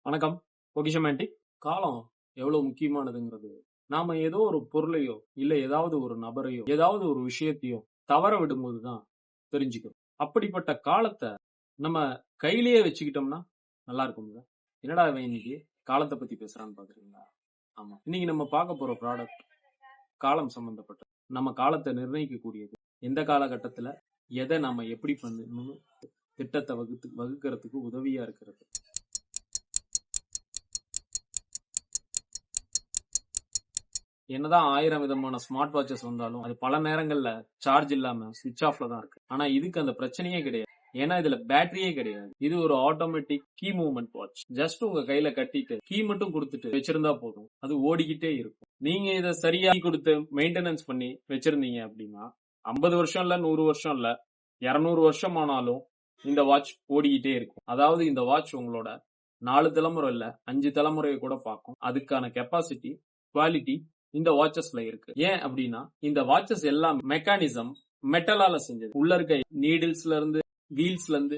வணக்கம். பொக்கிஷமேண்டிக். காலம் எவ்வளவு முக்கியமானதுங்கிறது நாம ஏதோ ஒரு பொருளையோ இல்ல ஏதாவது ஒரு நபரையோ ஏதாவது ஒரு விஷயத்தையோ தவற விடும்போதுதான் தெரிஞ்சுக்கிறோம். அப்படிப்பட்ட காலத்தை நம்ம கையிலேயே வச்சுக்கிட்டோம்னா நல்லா இருக்கும்ல. என்னடா இவன் இன்னைக்கு காலத்தை பத்தி பேசுறான்னு பாக்குறீங்களா? ஆமா, இன்னைக்கு நம்ம பார்க்க போற ப்ராடக்ட் காலம் சம்பந்தப்பட்ட நம்ம காலத்தை நிர்ணயிக்க கூடியது. எந்த காலகட்டத்துல எதை நாம எப்படி பண்ணணும்னு திட்டத்தை வகுக்கிறதுக்கு உதவியா இருக்கிறது. என்னதான் 1000 விதமான ஸ்மார்ட் வாட்சஸ் வந்தாலும் அது பல நேரங்கள்ல சார்ஜ் இல்லாம சுவிட்ச் ஆஃப்ல தான் இருக்கு. ஆனா இதுக்கு அந்த பிரச்சனையே கிடையாது. ஏன்னா இதுல பேட்டரியே கிடையாது. இது ஒரு automatic key movement watch. Just உங்க கையில கட்டிட்டு கீ மட்டும் கொடுத்துட்டு வச்சிருந்தா போதும், அது ஓடிக்கிட்டே இருக்கும். நீங்க இதை சரியா கொடுத்து மெயின்டெனன்ஸ் பண்ணி வச்சிருந்தீங்க அப்படின்னா 50 வருஷம் இல்ல, 100 வருஷம் இல்ல, 200 வருஷம் ஆனாலும் இந்த வாட்ச் ஓடிக்கிட்டே இருக்கும். அதாவது இந்த வாட்ச் உங்களோட 4 தலைமுறை இல்ல 5 தலைமுறையை கூட பார்க்கும். அதுக்கான கெப்பாசிட்டி, குவாலிட்டி இந்த வாட்சஸ்ல இருக்கு. ஏன் அப்படின்னா இந்த வாட்சஸ் எல்லாம் மெக்கானிசம் மெட்டலால செஞ்சது. உள்ள இருக்க நீடில்ஸ்ல இருந்து வீல்ஸ்ல இருந்து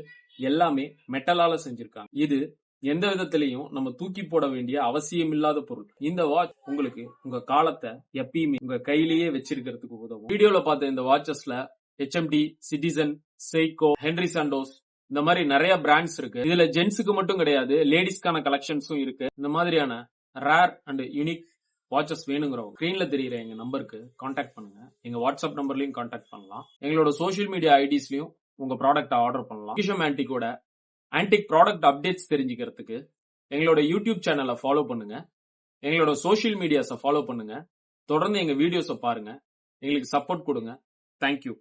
எல்லாமே மெட்டலால செஞ்சிருக்காங்க. இது எந்த விதத்திலையும் நம்ம தூக்கி போட வேண்டிய அவசியம் இல்லாத பொருள். இந்த வாட்ச் உங்களுக்கு உங்க காலத்தை எப்பயுமே உங்க கையிலேயே வச்சிருக்கிறதுக்கு உதவும். வீடியோல பார்த்த இந்த வாட்சஸ்ல HMD, சிட்டிசன், செய்கோ, ஹென்ரி சாண்டோஸ் இந்த மாதிரி நிறைய பிராண்ட்ஸ் இருக்கு. இதுல ஜென்ஸுக்கு மட்டும் கிடையாது, லேடிஸ்க்கான கலெக்ஷன்ஸும் இருக்கு. இந்த மாதிரியான ரேர் அண்ட் யூனிக் வாட்சஸ் வேணுங்கிறவங்க ஸ்கிரீன்ல தெரியுற எங்க நம்பருக்கு கான்டாக்ட் பண்ணுங்க. எங்க வாட்ஸ்அப் நம்பர்லயும் கான்டாக்ட் பண்ணலாம். எங்களோட சோசியல் மீடியா ஐடிஸ்லயும் உங்க ப்ராடக்ட் ஆர்டர் பண்ணலாம். பொக்கிஷம் ஆன்டிக்கோட ஆன்டிக் ப்ராடக்ட் அப்டேட்ஸ் தெரிஞ்சுக்கிறதுக்கு எங்களோட யூடியூப் சேனலை ஃபாலோ பண்ணுங்க. எங்களோட சோசியல் மீடியாஸை ஃபாலோ பண்ணுங்க. தொடர்ந்து எங்க வீடியோஸை பாருங்க. எங்களுக்கு சப்போர்ட் கொடுங்க. தேங்க்யூ.